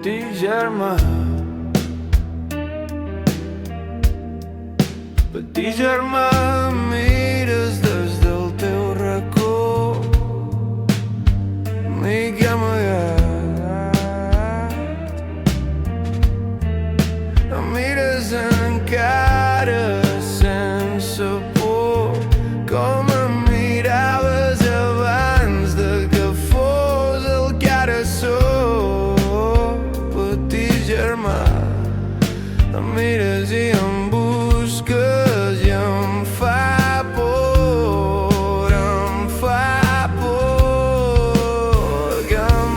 petit germà. Petit germà, em mires des del teu racó, amic amagat. Em mires encara sense por, com em miraves abans de que fos el que ara sóc. Petit germà, em mires i em busques i em fa por, que em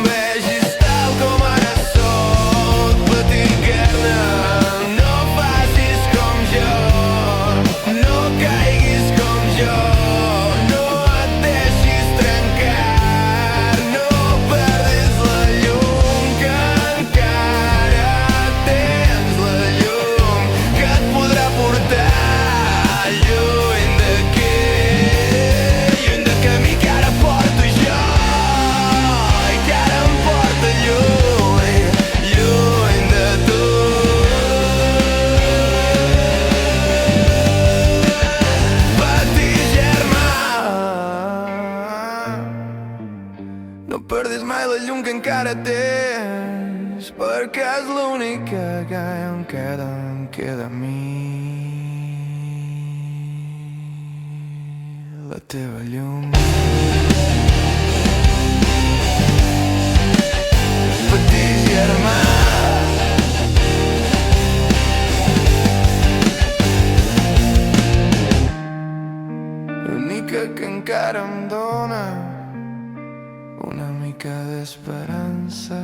vegis tal com ara sóc. Petit carne, no facis com jo, no caiguis com jo, no et deixis trencar, no perdis la llum, que encara tens la llum que et podrà portar lluny de camí que ara porto jo i que ara em porta lluny de tu. Petit germà, no perdis mai la llum que encara tens, perquè és l'única que em queda a mi, la teva llum. Petit germà, l'única que encara em dona una mica d'esperança.